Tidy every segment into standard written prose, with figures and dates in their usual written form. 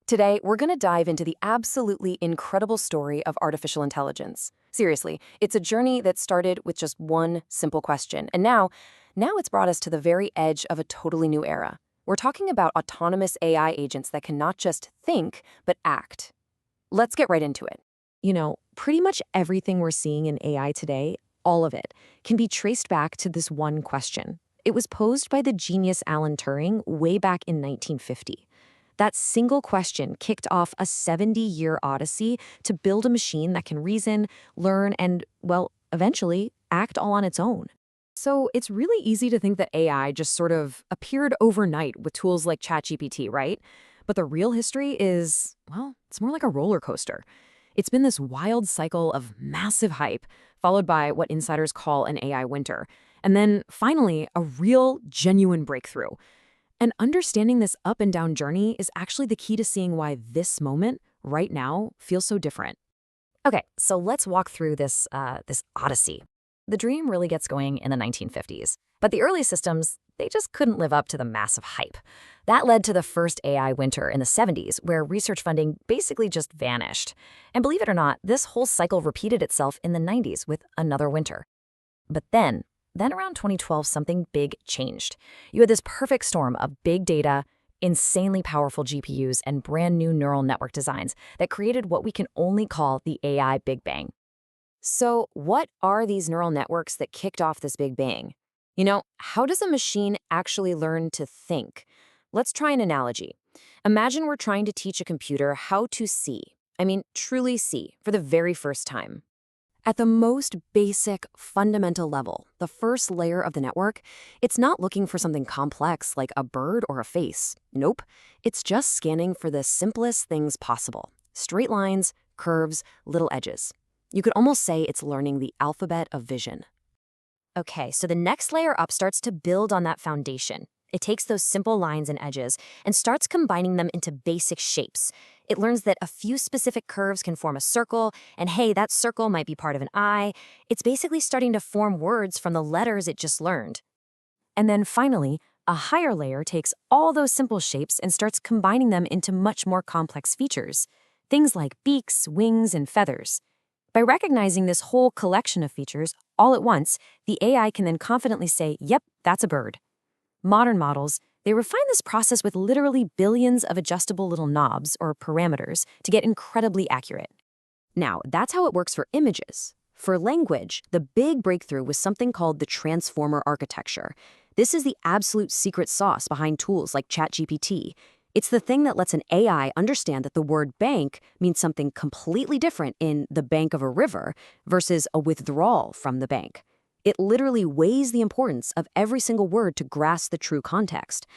Today, we're going to dive into the absolutely incredible story of artificial intelligence. Seriously, it's a journey that started with just one simple question, and now it's brought us to the very edge of a totally new era. We're talking about autonomous AI agents that can not just think, but act. Let's get right into it. Pretty much everything we're seeing in AI today, all of it, can be traced back to this one question. It was posed by the genius Alan Turing way back in 1950. That single question kicked off a 70-year odyssey to build a machine that can reason, learn, and, well, eventually act all on its own. So it's really easy to think that AI just sort of appeared overnight with tools like ChatGPT, right? But the real history is, well, it's more like a roller coaster. It's been this wild cycle of massive hype, followed by what insiders call an AI winter, and then finally a real, genuine breakthrough. And understanding this up and down journey is actually the key to seeing why this moment, right now, feels so different. Okay, so let's walk through this Odyssey. The dream really gets going in the 1950s, but the early systems, they just couldn't live up to the massive hype. That led to the first AI winter in the 70s, where research funding basically just vanished. And believe it or not, this whole cycle repeated itself in the 90s with another winter. But then around 2012, something big changed. You had this perfect storm of big data, insanely powerful GPUs, and brand new neural network designs that created what we can only call the AI Big Bang. So what are these neural networks that kicked off this big bang? How does a machine actually learn to think? Let's try an analogy. Imagine we're trying to teach a computer how to see. I mean, truly see, for the very first time. At the most basic, fundamental level, the first layer of the network, it's not looking for something complex like a bird or a face. Nope. It's just scanning for the simplest things possible. Straight lines, curves, little edges. You could almost say it's learning the alphabet of vision. Okay, so the next layer up starts to build on that foundation. It takes those simple lines and edges and starts combining them into basic shapes. It learns that a few specific curves can form a circle, and hey, that circle might be part of an eye. It's basically starting to form words from the letters it just learned. And then finally, a higher layer takes all those simple shapes and starts combining them into much more complex features. Things like beaks, wings, and feathers. By recognizing this whole collection of features all at once, the AI can then confidently say, yep, that's a bird. Modern models, they refine this process with literally billions of adjustable little knobs, or parameters, to get incredibly accurate. Now, that's how it works for images. For language, the big breakthrough was something called the transformer architecture. This is the absolute secret sauce behind tools like ChatGPT. It's the thing that lets an AI understand that the word bank means something completely different in the bank of a river versus a withdrawal from the bank. It literally weighs the importance of every single word to grasp the true context.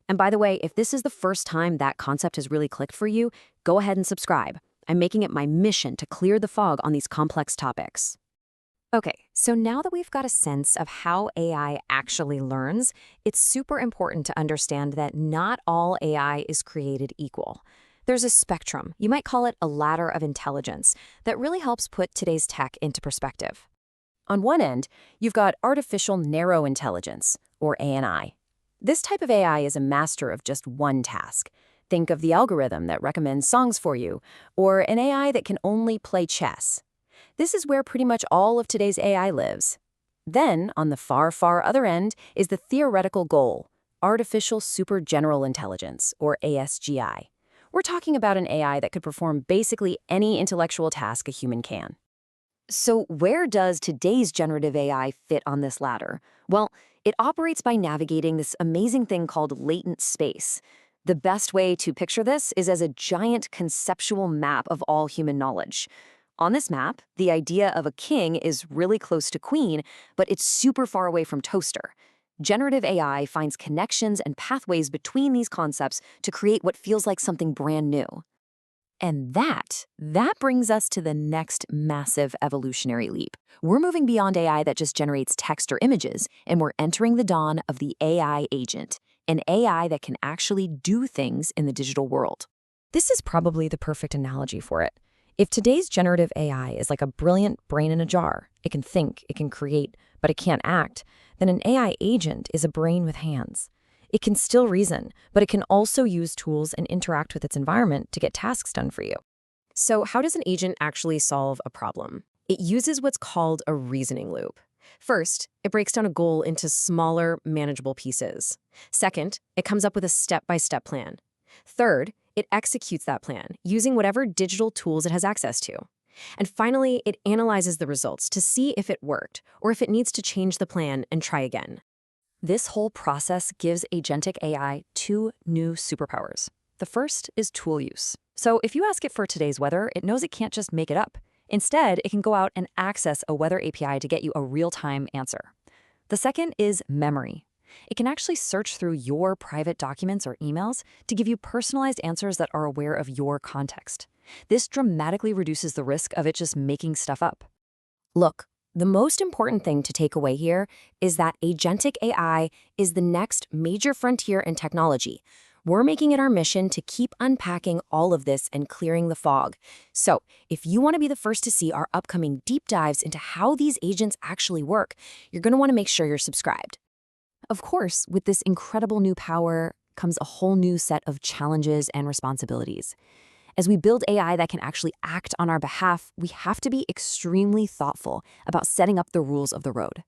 And by the way, if this is the first time that concept has really clicked for you, go ahead and subscribe. I'm making it my mission to clear the fog on these complex topics. Okay, so now that we've got a sense of how AI actually learns, it's super important to understand that not all AI is created equal. There's a spectrum, you might call it a ladder of intelligence, that really helps put today's tech into perspective. On one end, you've got artificial narrow intelligence, or ANI. This type of AI is a master of just one task. Think of the algorithm that recommends songs for you, or an AI that can only play chess. This is where pretty much all of today's AI lives. Then, on the far, far other end, is the theoretical goal, artificial super general intelligence, or ASGI. We're talking about an AI that could perform basically any intellectual task a human can. So where does today's generative AI fit on this ladder? Well, it operates by navigating this amazing thing called latent space. The best way to picture this is as a giant conceptual map of all human knowledge. On this map, the idea of a king is really close to queen, but it's super far away from toaster. Generative AI finds connections and pathways between these concepts to create what feels like something brand new. And that brings us to the next massive evolutionary leap. We're moving beyond AI that just generates text or images, and we're entering the dawn of the AI agent, an AI that can actually do things in the digital world. This is probably the perfect analogy for it. If today's generative AI is like a brilliant brain in a jar, it can think, it can create, but it can't act, then an AI agent is a brain with hands. It can still reason, but it can also use tools and interact with its environment to get tasks done for you. So, how does an agent actually solve a problem? It uses what's called a reasoning loop. First, it breaks down a goal into smaller, manageable pieces. Second, it comes up with a step-by-step plan. Third, it executes that plan using whatever digital tools it has access to. And finally, it analyzes the results to see if it worked or if it needs to change the plan and try again. This whole process gives agentic AI two new superpowers. The first is tool use. So if you ask it for today's weather, it knows it can't just make it up. Instead, it can go out and access a weather API to get you a real-time answer. The second is memory. It can actually search through your private documents or emails to give you personalized answers that are aware of your context. This dramatically reduces the risk of it just making stuff up. Look, the most important thing to take away here is that agentic AI is the next major frontier in technology. We're making it our mission to keep unpacking all of this and clearing the fog. So, if you want to be the first to see our upcoming deep dives into how these agents actually work, you're going to want to make sure you're subscribed. Of course, with this incredible new power comes a whole new set of challenges and responsibilities. As we build AI that can actually act on our behalf, we have to be extremely thoughtful about setting up the rules of the road.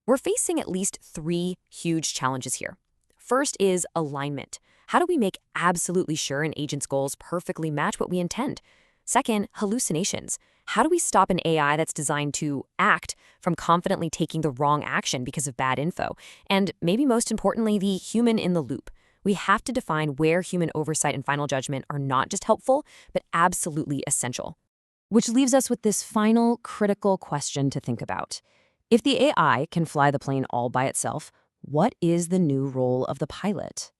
We're facing at least three huge challenges here. First is alignment. How do we make absolutely sure an agent's goals perfectly match what we intend? Second, hallucinations. How do we stop an AI that's designed to act from confidently taking the wrong action because of bad info? And maybe most importantly, the human in the loop. We have to define where human oversight and final judgment are not just helpful, but absolutely essential. Which leaves us with this final critical question to think about. If the AI can fly the plane all by itself, what is the new role of the pilot?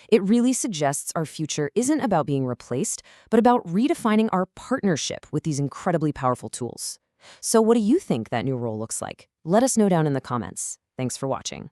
It really suggests our future isn't about being replaced, but about redefining our partnership with these incredibly powerful tools. So what do you think that new role looks like? Let us know down in the comments. Thanks for watching.